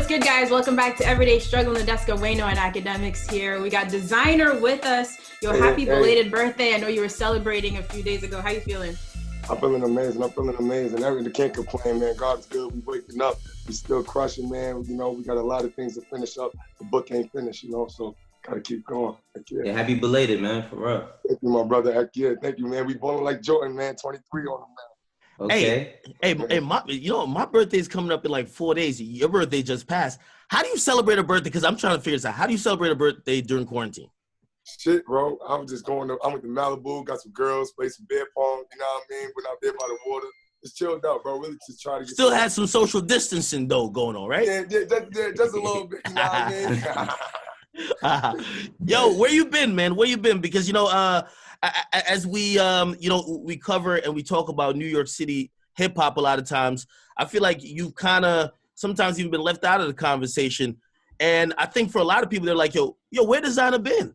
good, guys? Welcome back to Everyday Struggle. Nadeska, Wayno and Akademiks here. We got Desiigner with us. Yo, happy belated birthday. I know you were celebrating a few days ago. How you feeling? I'm feeling amazing. Everything can't complain, man. God's good. We waking up. We still crushing, man. You know, we got a lot of things to finish up. The book ain't finished, you know, so gotta keep going. Yeah, happy belated, man, for real. Thank you, my brother. Heck yeah. Thank you, man. We balling like Jordan, man. 23 on him now. Okay. Hey, my birthday's coming up in like 4 days. Your birthday just passed. How do you celebrate a birthday? Because I'm trying to figure this out. How do you celebrate a birthday during quarantine? Shit, bro. I was just I went to Malibu, got some girls, played some beer pong, you know what I mean? Went out there by the water. Just chilled out, bro. Really just trying to get Still had some social distancing, though, going on, right? Yeah, just a little bit, you know what I mean? Yo, where you been, man? Where you been? Because, you know, as we, we cover and we talk about New York City hip-hop a lot of times, I feel like you've kind of sometimes even been left out of the conversation. And I think for a lot of people, they're like, yo, where Desiigner been?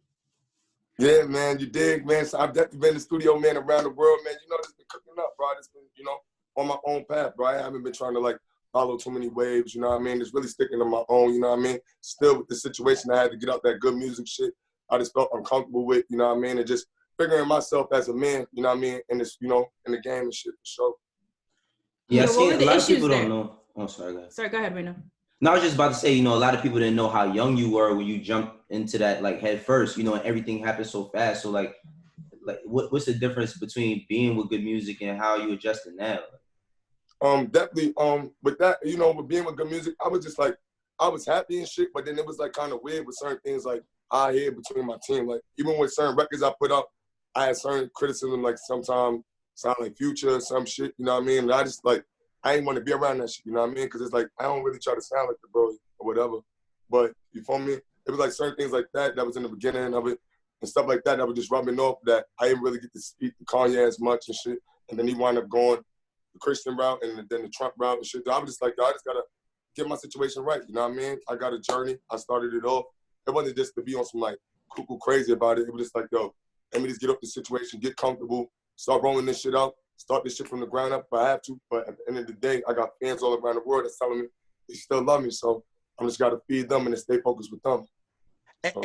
Yeah, man, you dig, man. So I've definitely been in the studio, man, around the world, man. You know, it's been cooking up, bro. It's been, you know, on my own path, bro. I haven't been trying to, like, follow too many waves, you know what I mean? It's really sticking to my own, you know what I mean? Still with the situation, I had to get out that good music shit. I just felt uncomfortable with, you know what I mean? And just figuring myself as a man, you know what I mean? In this, you know, in the game and shit, for sure. Yeah, I see what were a the lot of issues people there? don't know. Oh, sorry, go ahead. Sorry, go ahead, Wayno. No, I was just about to say, you know, a lot of people didn't know how young you were when you jumped into that, like, head first, you know, and everything happened so fast. So, like what's the difference between being with good music and how you adjusting now? Definitely, with that, you know, with being with good music, I was just like, I was happy and shit, but then it was like kind of weird with certain things like I hear between my team. Like, even with certain records I put up, I had certain criticism, like sometimes sound like Future or some shit, you know what I mean? And I just like, I ain't want to be around that shit, you know what I mean? Because it's like, I don't really try to sound like the bro or whatever. But you feel me? It was like certain things like that was in the beginning of it and stuff like that was just rubbing off that I didn't really get to speak to Kanye as much and shit. And then he wound up going the Christian route and then the Trump route and shit. I was just like, yo, I just got to get my situation right, you know what I mean? I got a journey. I started it off. It wasn't just to be on some like cuckoo crazy about it. It was just like, yo, let me just get up the situation, get comfortable, start rolling this shit out. Start this shit from the ground up if I have to, but at the end of the day, I got fans all around the world that's telling me they still love me, so I'm just got to feed them and stay focused with them. So,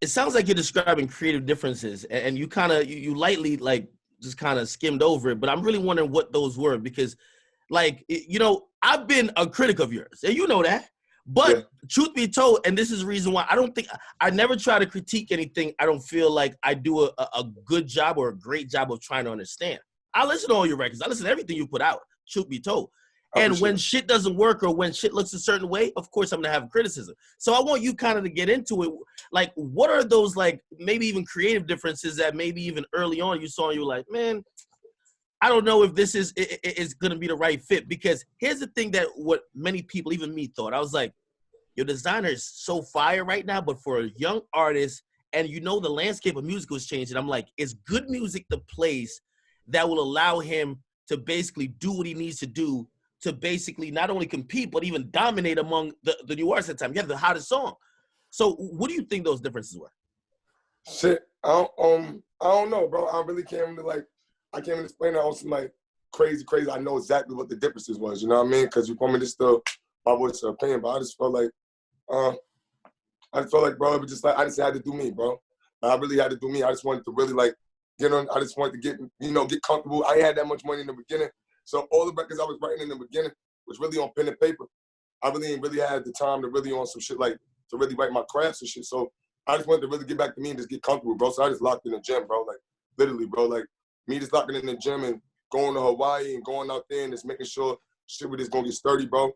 it sounds like you're describing creative differences, and you kind of, you lightly, like, just kind of skimmed over it, but I'm really wondering what those were, because, like, you know, I've been a critic of yours, and you know that, but truth be told, and this is the reason why I never try to critique anything I don't feel like I do a good job or a great job of trying to understand. I listen to all your records. I listen to everything you put out, truth be told. And when shit doesn't work or when shit looks a certain way, of course I'm going to have criticism. So I want you kind of to get into it. Like, what are those, like, maybe even creative differences that maybe even early on you saw and you were like, man, I don't know if this is going to be the right fit? Because here's the thing that what many people, even me, thought. I was like, your Desiigner is so fire right now, but for a young artist, and you know the landscape of music was changing, I'm like, is good music the place that will allow him to basically do what he needs to do to basically not only compete, but even dominate among the new artists at the time? You have the hottest song. So what do you think those differences were? Shit, I don't know, bro. I really can't really, like, I can't even explain that on some, like, crazy. I know exactly what the differences was, you know what I mean? Because you told me this still, my voice of opinion, but I just felt like, bro, it was just like, I just had to do me, bro. I really had to do me. I just wanted to really, like, get on, I just wanted to get, you know, get comfortable. I ain't had that much money in the beginning. So all the records I was writing in the beginning was really on pen and paper. I really ain't really had the time to really on some shit, like, to really write my crafts and shit. So I just wanted to really get back to me and just get comfortable, bro. So I just locked in the gym, bro. Like, literally, bro. Like, me just locking in the gym and going to Hawaii and going out there and just making sure shit was just gonna get sturdy, bro.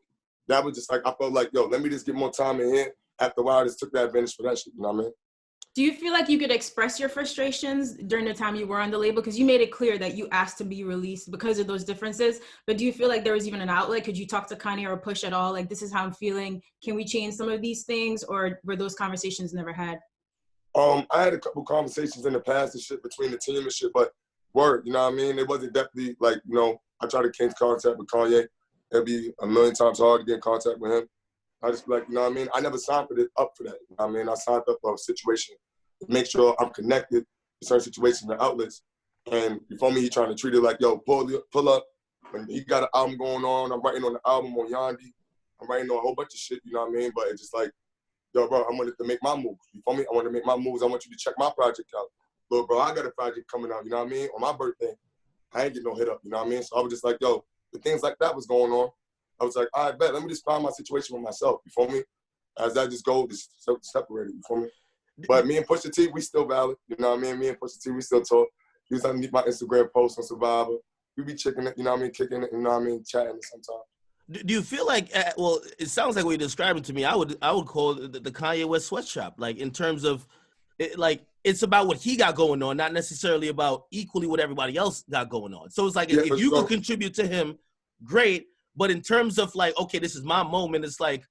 That was just like, I felt like, yo, let me just get more time in here. After a while, I just took that advantage for that shit, you know what I mean? Do you feel like you could express your frustrations during the time you were on the label? Because you made it clear that you asked to be released because of those differences. But do you feel like there was even an outlet? Could you talk to Kanye or Push at all? Like, this is how I'm feeling. Can we change some of these things? Or were those conversations never had? I had a couple conversations in the past and shit between the team and shit, but word, you know what I mean? It wasn't definitely like, you know, I tried to get in contact with Kanye. It'd be a million times hard to get in contact with him. I just be like, you know what I mean? I never signed up for that. You know what I mean? I signed up for a situation to make sure I'm connected to certain situations and outlets. And you feel me? He trying to treat it like, yo, pull up. When he got an album going on, I'm writing on the album on Yandi. I'm writing on a whole bunch of shit, you know what I mean? But it's just like, yo, bro, I wanted to make my moves. You feel me? I want to make my moves. I want you to check my project out. Look, bro, I got a project coming out, you know what I mean? On my birthday, I ain't getting no hit up, you know what I mean? So I was just like, yo, the things like that was going on. I was like, all right, bet, let me just find my situation with myself, you feel me? As that just go, just separated, you feel me? But me and Pusha T, we still valid, you know what I mean? Me and Pusha T, we still talk. He was underneath my Instagram post on Survivor. We be checking it, you know what I mean? Kicking it, you know what I mean? Chatting sometimes. Do you feel like, well, it sounds like what you're describing to me, I would call it the Kanye West sweatshop, like in terms of, like, it's about what he got going on, not necessarily about equally what everybody else got going on. So it's like, if you could contribute to him, great. But in terms of like, okay, this is my moment, it's like,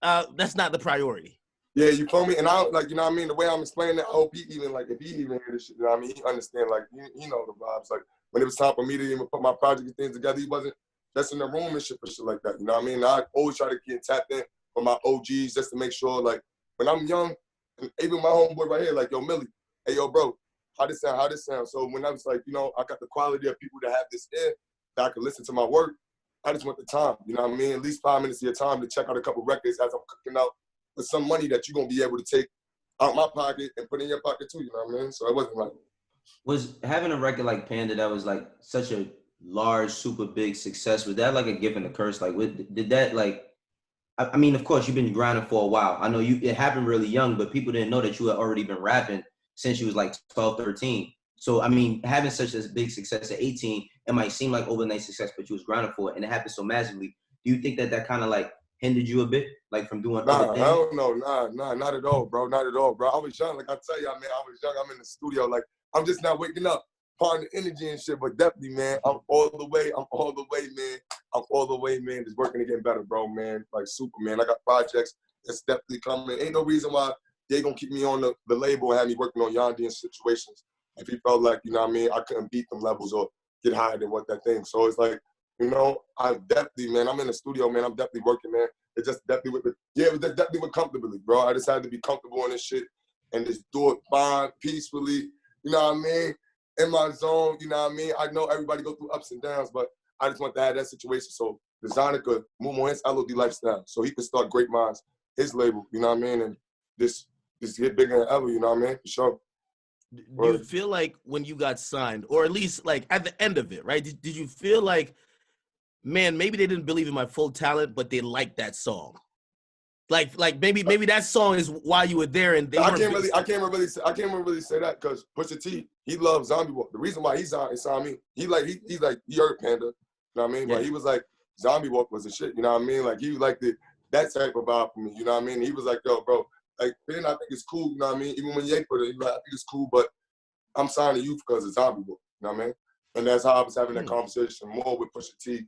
that's not the priority. Yeah, you feel me? And I like, you know what I mean? The way I'm explaining it, I hope he even, like, if he even hear this shit, you know what I mean? He understand, like, he know the vibes. Like, when it was time for me to even put my project and things together, he wasn't just in the room and shit for shit like that, you know what I mean? I always try to get tapped in with my OGs just to make sure, like, when I'm young, and even my homeboy right here, like, yo, Millie, hey, yo, bro, how this sound? So when I was like, you know, I got the quality of people that have this ear, that I can listen to my work, I just want the time, you know what I mean? At least 5 minutes of your time to check out a couple records as I'm cooking out with some money that you're going to be able to take out my pocket and put in your pocket too, you know what I mean? So it wasn't like... Was having a record like Panda that was like such a large, super big success, was that like a gift and a curse? Like, did that like, I mean, of course, you've been grinding for a while. I know it happened really young, but people didn't know that you had already been rapping since you was like 12, 13. So, I mean, having such a big success at 18, it might seem like overnight success, but you was grinding for it, and it happened so massively. Do you think that kind of like hindered you a bit, like from doing other things? Hell no, not at all, bro, not at all, bro. I was young, like I tell you, man, I was young. I'm in the studio, like, I'm just not waking up, part of the energy and shit, but definitely, man, I'm all the way, man, just working to get better, bro, man, like super, man. I got projects that's definitely coming. Ain't no reason why they gonna keep me on the label and have me working on Yandi in situations if he felt like, you know what I mean, I couldn't beat them levels or get higher than what that thing. So it's like, you know, I definitely, man, I'm in the studio, man, I'm definitely working, man. It just definitely it definitely went comfortably, bro. I just had to be comfortable in this shit and just do it fine, peacefully, you know what I mean? In my zone, you know what I mean? I know everybody go through ups and downs, but I just want to have that situation so Desiigner could move on his LOD lifestyle, so he could start Great Minds, his label, you know what I mean? And just get bigger than ever, you know what I mean? For sure. Do you feel like when you got signed, or at least like at the end of it, right? Did you feel like, man, maybe they didn't believe in my full talent, but they liked that song? Like maybe that song is why you were there, and they I can't really say that because Pusha T, he loves Zombie Walk. The reason why he signed me, he heard Panda, you know what I mean? Yeah. But he was like, Zombie Walk was the shit, you know what I mean? Like he liked that type of vibe for me, you know what I mean? He was like, yo, bro, like Ben, I think it's cool, you know what I mean? Even when Ye put it, he was like, I think it's cool, but I'm signing you because of Zombie Walk, you know what I mean? And that's how I was having that conversation more with Pusha T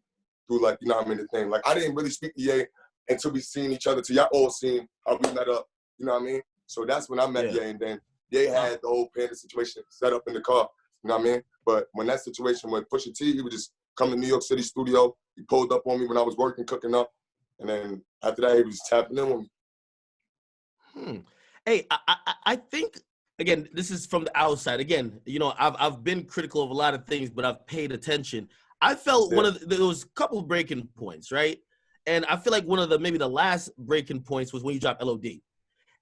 through, like, you know what I mean, the thing. Like I didn't really speak to Ye until we seen each other, till y'all all seen how we met up, you know what I mean? So that's when I met Ye, and then Ye had the whole Panda situation set up in the car, you know what I mean? But when that situation with Pusha T, he would just come to New York City studio, he pulled up on me when I was working, cooking up, and then after that, he was tapping in with me. Hey, I think, again, this is from the outside. Again, you know, I've been critical of a lot of things, but I've paid attention. I felt there was a couple of breaking points, right? And I feel like one of maybe the last breaking points was when you dropped LOD.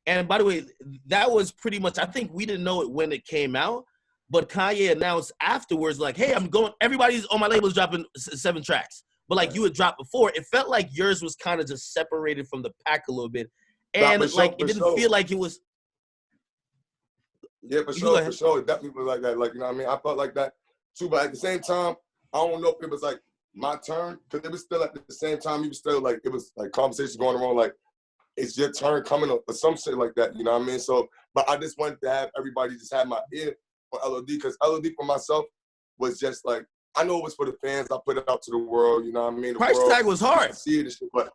And by the way, that was pretty much, I think we didn't know it when it came out, but Kanye announced afterwards, like, hey, everybody's on my label is dropping 7 tracks. But like you had dropped before, it felt like yours was kind of just separated from the pack a little bit. And it didn't feel like it was. Yeah, for sure. It definitely was like that. Like, you know what I mean? I felt like that too, but at the same time, I don't know if it was like my turn, because it was still at the same time, it was still like, it was like conversations going around, like, it's your turn coming up or some shit like that, you know what I mean? So, but I just wanted to have everybody just have my ear on LOD, because LOD for myself was just like, I know it was for the fans, I put it out to the world, you know what I mean? Price tag was hard. See it and shit, but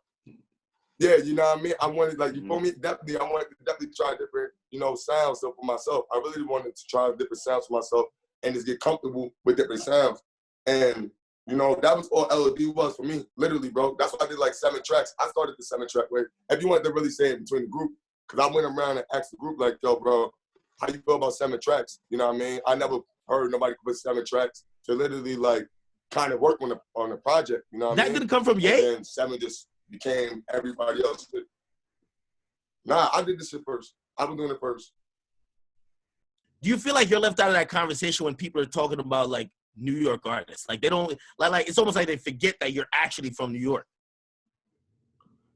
yeah, you know what I mean? I wanted, like, you feel me? Definitely, I wanted to definitely try different, you know, sounds for myself. I really wanted to try different sounds for myself and just get comfortable with different sounds. And, you know, that was all LOD was for me, literally, bro. That's why I did like 7 tracks. I started the 7-track way. If you wanted to really say it between the group, because I went around and asked the group, like, yo, bro, how you feel about 7 tracks? You know what I mean? I never heard nobody put 7 tracks to literally, like, kind of work on the project, you know what I mean? That didn't come from Ye? And 7 just became everybody else did. Nah, I did this shit first. I was doing it first. Do you feel like you're left out of that conversation when people are talking about like New York artists? Like they don't like it's almost like they forget that you're actually from New York.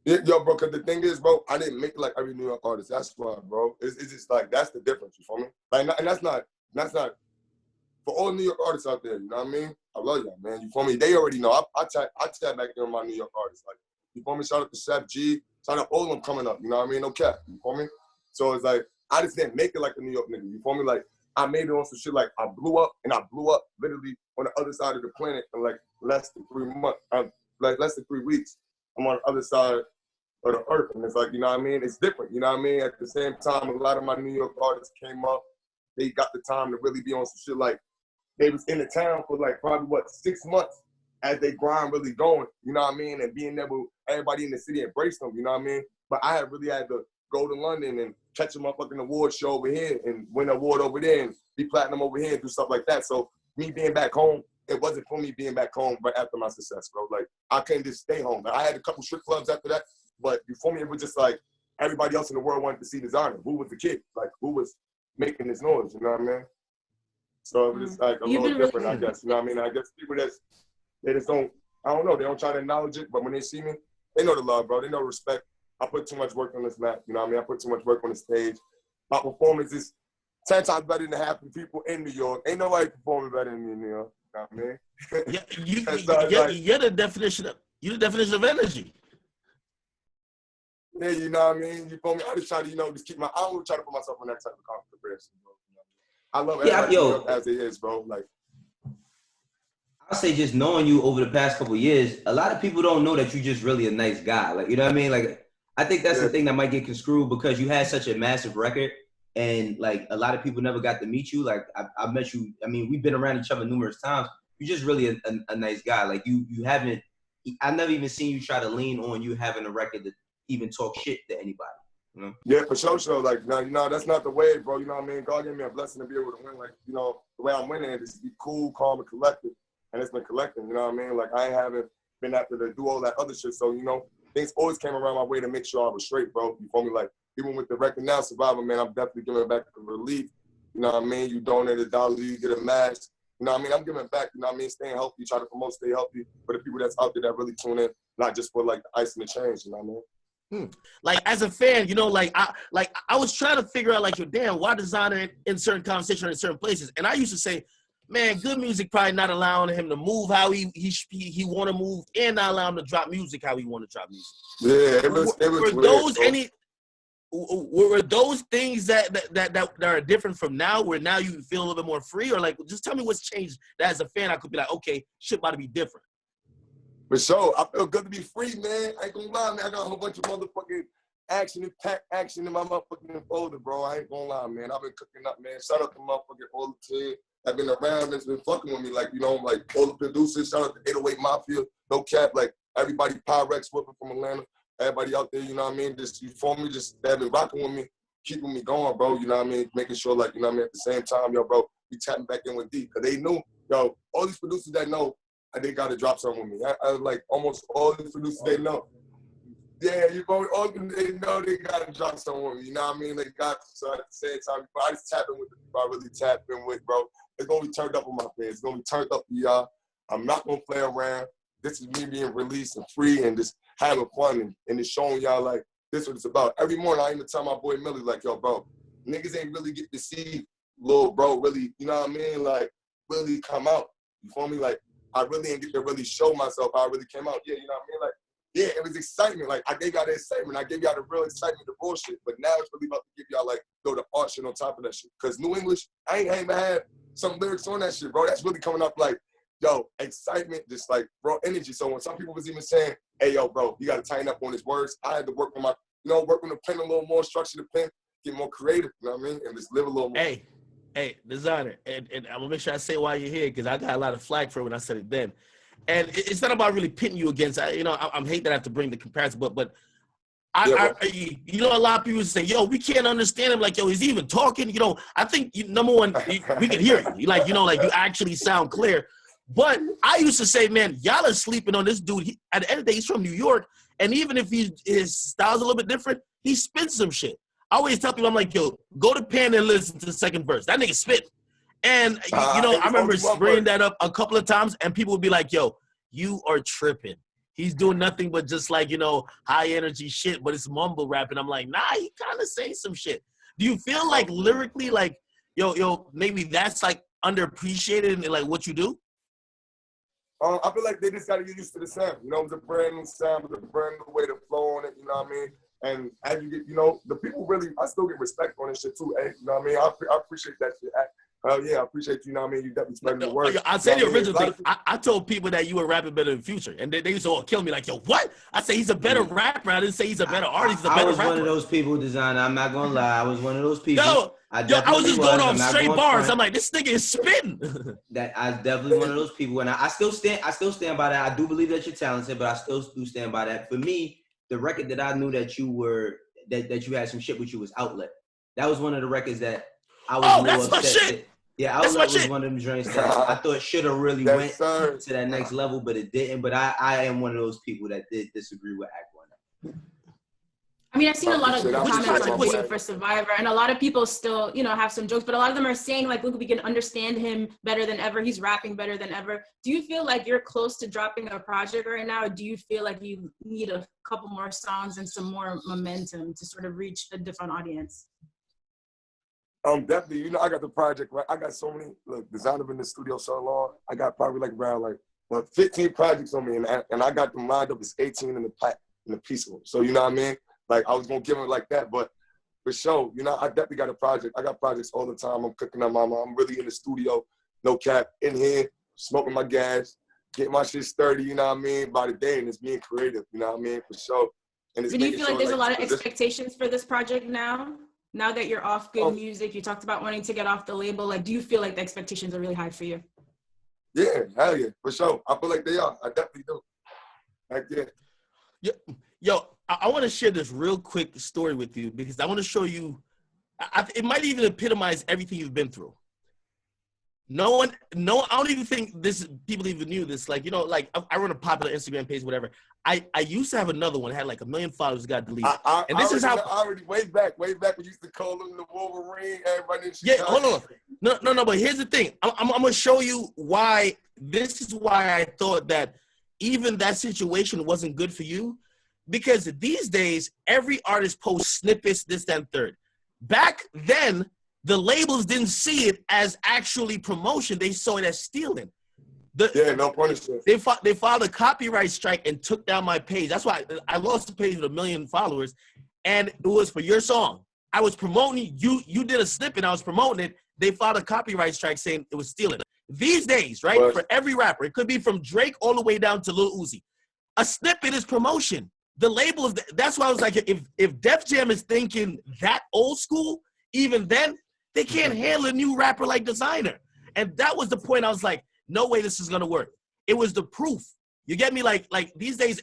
Yeah, yo, bro, because the thing is, bro, I didn't make it like every New York artist. That's why, bro. It's just like, that's the difference, you feel me? Like, and that's not, for all New York artists out there, you know what I mean? I love y'all, man. You feel me? They already know. I tag back there on my New York artists. Like, you feel me? Shout out to Chef G. Shout out all of them coming up, you know what I mean? No cap, you feel me? So it's like, I just didn't make it like a New York nigga, you feel me? Like, I made it on some shit like I blew up literally on the other side of the planet in like less than 3 months, like less than 3 weeks. I'm on the other side of the earth, and it's like, you know what I mean? It's different, you know what I mean? At the same time, a lot of my New York artists came up. They got the time to really be on some shit like they was in the town for like probably 6 months as they grind really going, you know what I mean? And being able, everybody in the city embraced them, you know what I mean? But I had really had to go to London and catch a motherfucking award show over here and win an award over there and be platinum over here and do stuff like that. So me being back home, it wasn't for me being back home right after my success, bro. Like, I couldn't just stay home. I had a couple strip clubs after that, but before me, it was just like everybody else in the world wanted to see Desiigner. Who was the kid? Like, who was making this noise, you know what I mean? So it was just like a little different, I guess, you know what I mean? I guess people they just don't, I don't know, they don't try to acknowledge it, but when they see me, they know the love, bro. They know respect. I put too much work on this map, you know what I mean? I put too much work on the stage. My performance is 10 times better than half the people in New York. Ain't nobody performing better than me in New York, you know what I mean? You're the definition of energy. Yeah, you know what I mean? You feel me? I just try to, just keep I don't try to put myself in that type of comparison, bro. I love everybody as it is, bro. Like, I'll say just knowing you over the past couple of years, a lot of people don't know that you're just really a nice guy. Like, you know what I mean? Like, I think that's the thing that might get construed because you had such a massive record and like a lot of people never got to meet you. Like I met you, I mean, we've been around each other numerous times. You're just really a nice guy. Like you haven't, I've never even seen you try to lean on you having a record to even talk shit to anybody. You know? Yeah, for sure. Like, no, that's not the way, bro. You know what I mean? God gave me a blessing to be able to win. Like, the way I'm winning is to be cool, calm, and collected. And it's been collecting, you know what I mean? Like, I haven't been after to do all that other shit. So, things always came around my way to make sure I was straight, bro. You feel me? Like, even with the record now, Survivor, man, I'm definitely giving back the relief. You know what I mean? You donate $1, you get a mask. You know what I mean? I'm giving back, you know what I mean? Staying healthy, try to promote stay healthy for the people that's out there that really tune in, not just for, like, the ice and the change, you know what I mean? Like as a fan, I was trying to figure out like, damn, why Desiigner in certain conversations or in certain places? And I used to say, man, good music probably not allowing him to move how he want to move, and not allowing him to drop music how he want to drop music. Yeah, it was weird. Were those things that are different from now, where now you feel a little bit more free, or like just tell me what's changed that as a fan I could be like, okay, shit about to be different. For sure, I feel good to be free, man. I ain't gonna lie, man. I got a whole bunch of motherfucking action in my motherfucking folder, bro. I ain't gonna lie, man. I've been cooking up, man. Shout out to motherfucking all the team that been around that's been fucking with me. Like, like all the producers. Shout out to 808 Mafia, no cap. Like everybody, Pyrex whipping from Atlanta. Everybody out there, you know what I mean? Just you for me, just that been rocking with me, keeping me going, bro. You know what I mean? Making sure, like, you know what I mean? At the same time, yo, bro, we tapping back in with D, cause they knew, yo, all these producers that know. They gotta drop something with me. I like almost all the producers they know. Yeah, you go all they know they gotta drop something with me. You know what I mean? They got so at the same time, I just tap in with the people I really tap in with, bro. It's gonna be turned up on my fans. It's gonna be turned up for y'all. I'm not gonna play around. This is me being released and free and just having fun and just showing y'all like this is what it's about. Every morning I even tell my boy Millie, like, yo, bro, niggas ain't really get to see little bro really, you know what I mean? Like really come out. You feel me? Like I really didn't get to really show myself how I really came out. Yeah, you know what I mean? Like, yeah, it was excitement. Like, I gave y'all the excitement. I gave y'all the real excitement, the bullshit. But now it's really about to give y'all, like, the art shit on top of that shit. Because New English, I ain't even had some lyrics on that shit, bro. That's really coming up like, yo, excitement, just like, bro, energy. So when some people was even saying, hey, yo, bro, you got to tighten up on his words, I had to work on my, work on the pen a little more, structure the pen, get more creative, you know what I mean? And just live a little more. Hey, Desiigner, and I'm gonna make sure I say why you're here because I got a lot of flack for it when I said it then. And it's not about really pitting you against. I'm hate that I have to bring the comparison, but a lot of people say, yo, we can't understand him. Like, yo, is he even talking? I think number one, we can hear you. Like you actually sound clear. But I used to say, man, y'all are sleeping on this dude. At the end of the day, he's from New York, And even if his style's a little bit different, he spits some shit. I always tell people, I'm like, yo, go to Panda and listen to the second verse. That nigga spit. And, I remember bringing that up a couple of times, and people would be like, yo, you are tripping. He's doing nothing but just like, high energy shit, but it's mumble rap. And I'm like, nah, he kind of saying some shit. Do you feel like lyrically, like, yo, maybe that's like underappreciated in like what you do? I feel like they just got to get used to the sound. It's a brand new sound, with a brand new way to flow on it, you know what I mean? And as you get, the people really, I still get respect on this shit too, you know what I mean? I appreciate that shit. Yeah, I appreciate you, you know what I mean? You definitely spreading the word. I'll say the original thing. I told people that you were rapping better than Future, and they used to all kill me like, yo, what? I say he's a better rapper. I didn't say he's a better artist. He's a better rapper. I was one of those people, Desiigner. I'm not going to lie. I was one of those people. I was just going off straight bars. I'm like, this nigga is spitting. I was definitely one of those people, and I still stand by that. I do believe that you're talented, but I still do stand by that. For me, the record that I knew that you were that you had some shit with you was Outlet. That was one of the records that I was more that's upset. My shit. Yeah, Outlet was one of them joints that I thought should have really went to that next level, but it didn't. But I am one of those people that did disagree with Act One. I mean, I've seen a lot of comments on Waiting for Survivor, and a lot of people still, have some jokes, but a lot of them are saying, like, look, we can understand him better than ever. He's rapping better than ever. Do you feel like you're close to dropping a project right now? Or do you feel like you need a couple more songs and some more momentum to sort of reach a different audience? Definitely. I got the project, right? I got so many, Desiigner in the studio so long. I got probably around 15 projects on me, and I got them lined up as 18 in the piece of them. So, you know what I mean? Like, I was going to give it like that, but for sure, I definitely got a project. I got projects all the time. I'm cooking up I'm really in the studio, no cap, in here, smoking my gas, getting my shit sturdy, you know what I mean, by the day, and it's being creative, you know what I mean, for sure. And do you feel like there's a lot of expectations for this project now? Now that you're off Good Music, you talked about wanting to get off the label. Like, do you feel like the expectations are really high for you? Yeah, hell yeah, for sure. I feel like they are. I definitely do. Heck yeah. Yo, I want to share this real quick story with you because I want to show you, it might even epitomize everything you've been through. I don't even think people even knew this. Like, I run a popular Instagram page, whatever. I used to have another one, it had 1 million followers, got deleted. Way back we used to call them the Wolverine, everybody in Chicago. Yeah, hold on. No, but here's the thing. I'm going to show you why, this is why I thought that even that situation wasn't good for you. Because these days, every artist posts snippets, this, that, and third. Back then, the labels didn't see it as actually promotion. They saw it as stealing. No punishment. They filed a copyright strike and took down my page. That's why I lost the page with 1 million followers. And it was for your song. I was promoting, you did a snippet, I was promoting it. They filed a copyright strike saying it was stealing. These days, right, for every rapper, it could be from Drake all the way down to Lil Uzi. A snippet is promotion. The label is, that's why I was like, if Def Jam is thinking that old school, even then, they can't handle a new rapper like Desiigner. And that was the point. I was like, no way this is gonna work. It was the proof. You get me? Like these days,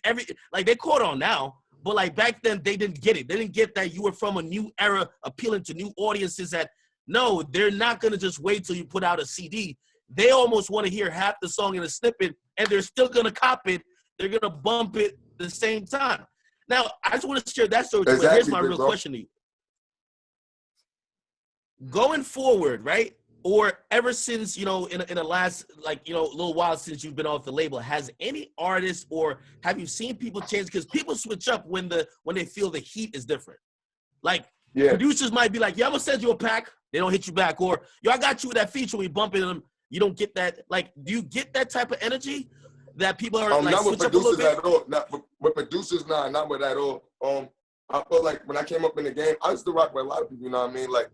they caught on now, but back then they didn't get it. They didn't get that you were from a new era appealing to new audiences that, no, they're not gonna just wait till you put out a CD. They almost wanna hear half the song in a snippet and they're still gonna cop it. They're gonna bump it the same time. Now, I just want to share that story. Exactly, here's my real question to you. Going forward, right? Or ever since, in the last, little while since you've been off the label, has any artist or have you seen people change? Because people switch up when they feel the heat is different. Producers might be like, yeah, I'm going to send you a pack. They don't hit you back. Or, yo, I got you with that feature. We bump into them. You don't get that. Do you get that type of energy? That people are not with producers at all. Not with producers, not with at all. I feel like when I came up in the game, I used to rock with a lot of people, you know what I mean? Like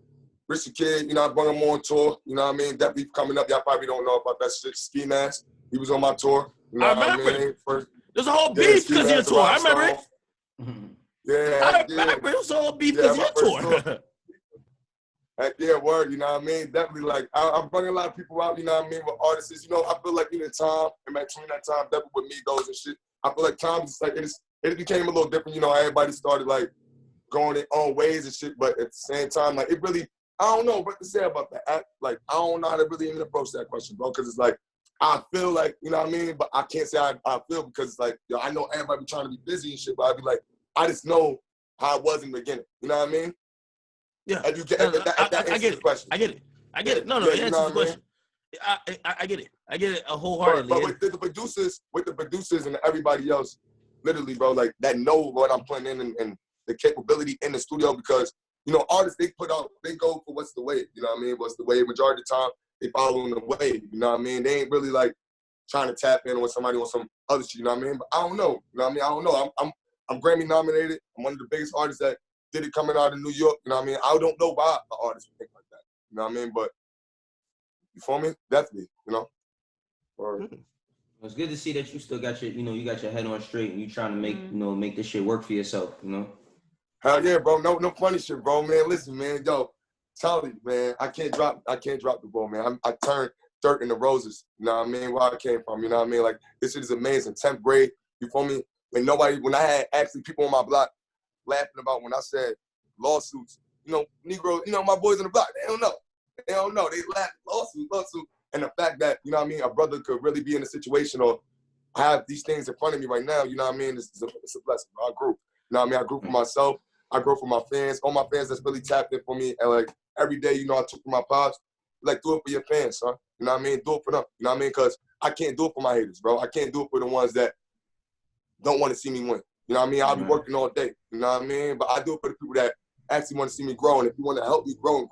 Richard Kidd, I brought him on tour, you know what I mean? Definitely coming up. Y'all probably don't know about that shit. Ski Mask, he was on my tour. You know I remember. There's a whole beef because of your tour. I remember it. Yeah, I remember it was a whole beef because of your tour. Yeah, word, you know what I mean? Definitely, I'm bringing a lot of people out, you know what I mean, with artists. I feel like in the time, in between that time, definitely with Migos and shit, I feel like times, it became a little different, everybody started, going their own ways and shit, but at the same time, it really, I don't know what to say about that. I don't know how to really even approach that question, bro, because it's I feel like, you know what I mean? But I can't say I feel because it's like, yo, I know everybody be trying to be busy and shit, but I'd be like, I just know how it was in the beginning. You know what I mean? Yeah. If that I get the it. question. I get it. I get it. No, Yeah, it answers the question. I get it. I get it wholeheartedly. But with the producers and everybody else, literally, bro, like that know what I'm putting in and the capability in the studio because, you know, artists, they go for what's the wave, you know what I mean? What's the wave? Majority of the time, they following the wave, you know what I mean? They ain't really like trying to tap in with somebody on some other shit, you know what I mean? But I don't know, you know what I mean? I don't know. I'm Grammy nominated. I'm one of the biggest artists that did it coming out of New York, you know what I mean? I don't know why an artist would think like that, you know what I mean? But you feel me? Definitely, you know? It's good to see that you still got you got your head on straight and you trying to make this shit work for yourself, you know? Hell yeah, bro. No funny shit, bro, man. Listen, man, yo, tell me, man, I can't drop the ball, man. I turned dirt into roses, you know what I mean? Where I came from, you know what I mean? Like, this shit is amazing. 10th grade, you feel me? When I had actually people on my block laughing about when I said lawsuits, you know, Negro, you know, my boys in the block, they don't know. They laugh, lawsuit. And the fact that, you know what I mean, a brother could really be in a situation or have these things in front of me right now, you know what I mean? It's a blessing, bro. I grew. You know what I mean? I grew for myself. I grew for my fans. All my fans that's really tapped in for me. And like every day, you know, I took for my pops. Like, do it for your fans, son. You know what I mean? Do it for them. You know what I mean? Because I can't do it for my haters, bro. I can't do it for the ones that don't want to see me win. You know what I mean? I'll be working all day. You know what I mean? But I do it for the people that actually want to see me grow. And if you want to help me grow, you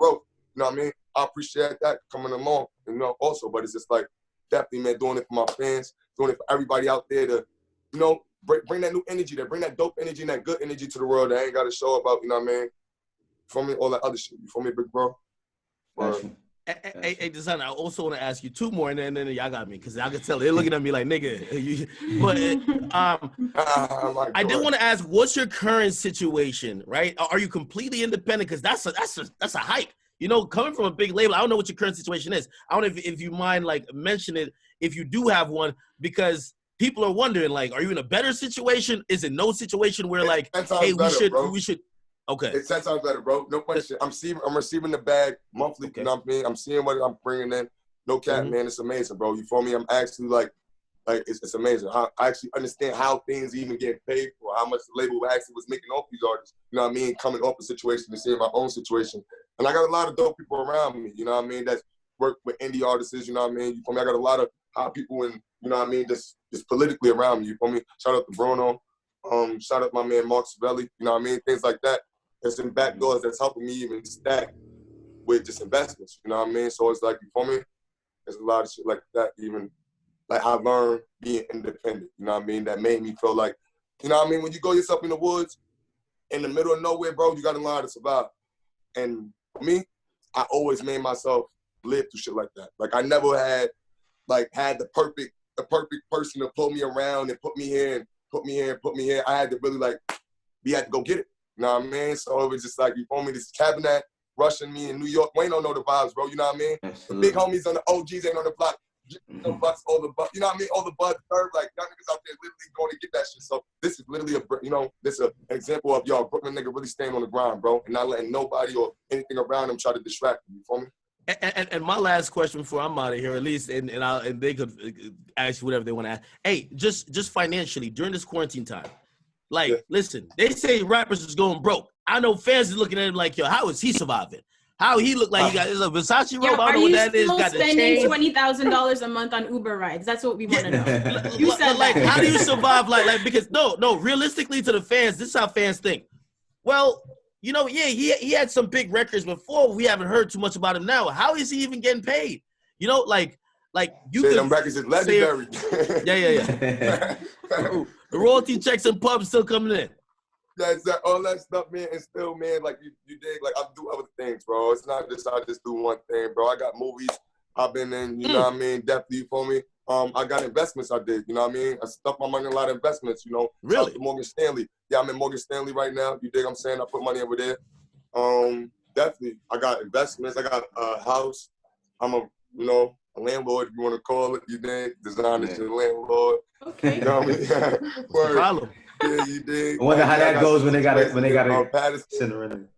know what I mean? I appreciate that coming along, you know, also. But it's just like, definitely, man, doing it for my fans, doing it for everybody out there to, you know, bring that new energy there, bring that dope energy and that good energy to the world that I ain't got to show about, you know what I mean? You feel me? All that other shit. You feel me, big bro? Hey, Desiigner, I also want to ask you two more, and then y'all got me, because I can tell they're looking at me like, nigga. I did want to ask, what's your current situation, right? Are you completely independent? Because that's a hike. You know, coming from a big label, I don't know what your current situation is. I don't know if you mind, like, mention it if you do have one, because people are wondering, like, are you in a better situation? Is it no situation where, like, hey, we should, okay. It's 10 times better, bro. No question. I'm receiving the bag monthly, okay. You know what I mean? I'm seeing what I'm bringing in. No cap, man. It's amazing, bro. You feel me? I'm actually, like it's amazing. I actually understand how things even get paid for, how much the label actually was making off these artists. You know what I mean? Coming off a situation and seeing my own situation. And I got a lot of dope people around me, you know what I mean, that's work with indie artists, you know what I mean? You feel me? I got a lot of hot people in, you know what I mean, just politically around me, you feel me? Shout out to Bruno, shout out to my man Mark Savelli, you know what I mean? Things like that. There's some back doors that's helping me even stack with just investments, you know what I mean? So it's like, you feel me? There's a lot of shit like that, even like I learned being independent, you know what I mean? That made me feel like, you know what I mean? When you go yourself in the woods, in the middle of nowhere, bro, you got to learn how to survive. And for me, I always made myself live through shit like that. Like I never had the perfect person to pull me around and put me here and put me here and put me here. I had to really we had to go get it. You know what I mean? So it was just like, you feel me? This cabinet rushing me in New York. Wayno know the vibes, bro. You know what I mean? Absolutely. The big homies on the OGs ain't on the block. No bucks, all the bucks. You know what I mean? All the buds, like y'all niggas out there literally going to get that shit. So this is literally an example of y'all Brooklyn nigga really staying on the grind, bro, and not letting nobody or anything around them try to distract you. You feel me? And my last question before I'm out of here, at least, and they could ask you whatever they want to ask. Hey, just financially during this quarantine time, listen, they say rappers is going broke. I know fans is looking at him like, yo, how is he surviving? How he look like he got a Versace robe? I don't know what that is. Got the chain. Spending $20,000 a month on Uber rides? That's what we want to know. You said like, that. how do you survive? Like because no, realistically to the fans, this is how fans think. Well, you know, yeah, he had some big records before. We haven't heard too much about him now. How is he even getting paid? You know, like you could. Them records is legendary. Yeah. The royalty checks and pubs still coming in. Yeah, exactly. All that stuff, man, and still, man, like you dig, like I do other things, bro. It's not just I just do one thing, bro. I got movies I've been in, you know what I mean? Definitely, you feel me? I got investments I did, you know what I mean? I stuck my money in a lot of investments, you know. Really? To Morgan Stanley. Yeah, I'm in Morgan Stanley right now. You dig what I'm saying? I put money over there. Definitely, I got investments. I got a house. I'm a landlord, if you want to call it. You dig? Designer's your landlord. Okay. You know what I mean? What's the problem? Yeah, you dig. I wonder how that goes when they got to Patterson. send her in.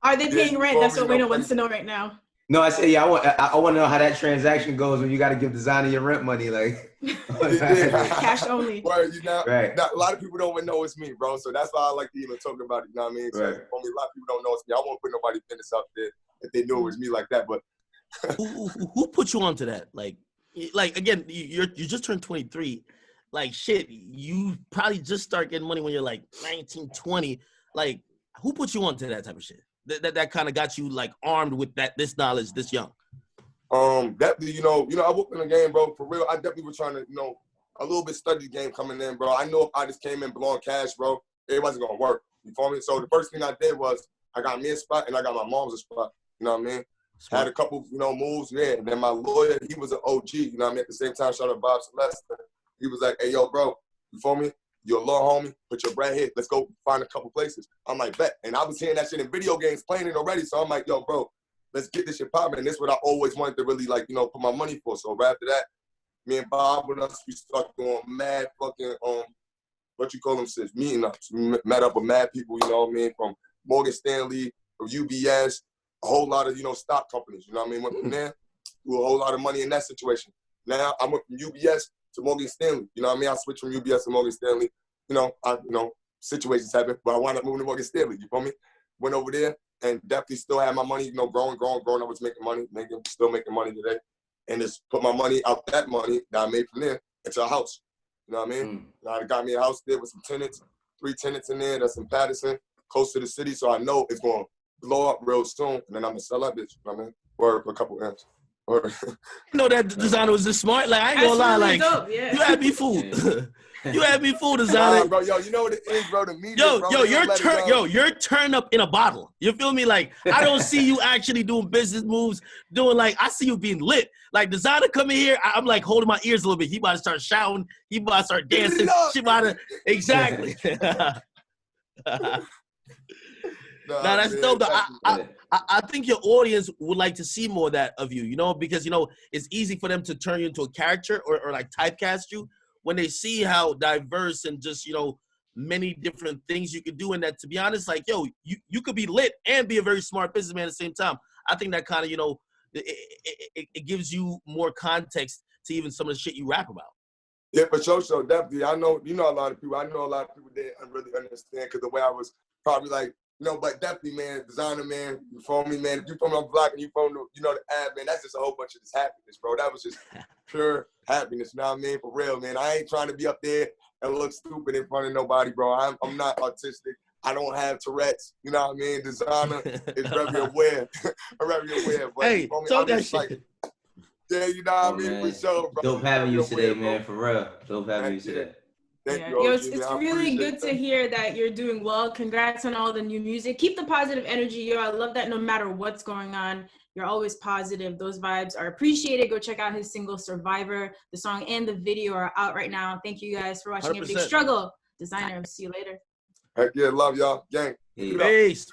Are they paying rent? Yeah, That's what Wayno wants to know right now. No, I say, yeah, I want to know how that transaction goes when you got to give Desiigner your rent money, like. Cash only. Word, you know, Right. a lot of people don't even know it's me, bro. So that's why I like to even talk about it. You know what I mean? So Right. for me, a lot of people don't know it's me. I won't put nobody's business out there if they knew it was me like that. But who put you onto that? Like again, you just turned 23. Like shit, you probably just start getting money when you're like 19, 20. Like, who put you onto that type of shit? That kind of got you like armed with this knowledge this young. Definitely, you know, I worked in the game, bro. For real, I definitely was trying to, you know, a little bit study the game coming in, bro. I know if I just came in blowing cash, bro, it wasn't gonna work. You feel me? So the first thing I did was I got me a spot and I got my mom's a spot. You know what I mean? Had a couple, you know, moves, yeah. And then my lawyer, he was an OG. You know what I mean? At the same time, shout out to Bob Celeste. He was like, hey, yo, bro, you feel me? You're a little homie. Put your bread here. Let's go find a couple places. I'm like, bet. And I was hearing that shit in video games, playing it already. So I'm like, yo, bro, let's get this shit popping. And this is what I always wanted to really, like, you know, put my money for. So right after that, me and Bob with us, we started doing mad fucking, what you call them, sis, meeting ups. We met up with mad people, you know what I mean, from Morgan Stanley, from UBS, a whole lot of, you know, stock companies, you know what I mean? Went from there, threw a whole lot of money in that situation. Now I went from UBS to Morgan Stanley, you know what I mean? I switched from UBS to Morgan Stanley. You know, situations happen, but I wound up moving to Morgan Stanley, you feel me? Went over there and definitely still had my money, you know, growing. I was making money, still making money today. And just put my money out, that money that I made from there into a house. You know what I mean? Now I got me a house there with some tenants, 3 tenants in there, that's in Patterson, close to the city, so I know it's going to blow up real soon, and then I'm going to sell that bitch, you know what I mean? Or a couple M's. You know that Desiigner was this smart. Like, I ain't gonna lie, like, dope, yeah. you had me fooled. You had me fooled, Desiigner. Nah, bro, yo, you know what it is, bro? The media, You're turned up in a bottle. You feel me? Like, I don't see you actually doing business moves, I see you being lit. Like, Desiigner coming here, I'm like holding my ears a little bit. He about to start shouting. He about to start dancing. Exactly. Nah, that's dope. Though. I think your audience would like to see more of that of you, you know, because, you know, it's easy for them to turn you into a character or like typecast you when they see how diverse and just, you know, many different things you could do. And that, to be honest, like, yo, you could be lit and be a very smart businessman at the same time. I think that kind of, you know, it gives you more context to even some of the shit you rap about. Yeah, for sure, so definitely. I know, you know, a lot of people. I know a lot of people didn't really understand because the way I was probably like, you know, but definitely, man, Desiigner, man, you feel me, man? If you from the block and you from the, you know, the ad, man, that's just a whole bunch of just happiness, bro. That was just pure happiness, you know what I mean? For real, man. I ain't trying to be up there and look stupid in front of nobody, bro. I'm not autistic. I don't have Tourette's, you know what I mean? Desiigner is very aware. Very aware. But hey, talk that shit. Like, yeah, you know what I mean? Man. For sure, bro. Dope having you today, man, for real. Dope having you today. Thank you, Yo, it's really good to hear that you're doing well. Congrats on all the new music. Keep the positive energy, yo. I love that no matter what's going on, you're always positive. Those vibes are appreciated. Go check out his single Survivor. The song and the video are out right now. Thank you guys for watching 100%. A Big Struggle. Desiigner, see you later. Heck yeah, love y'all. Gang. Peace.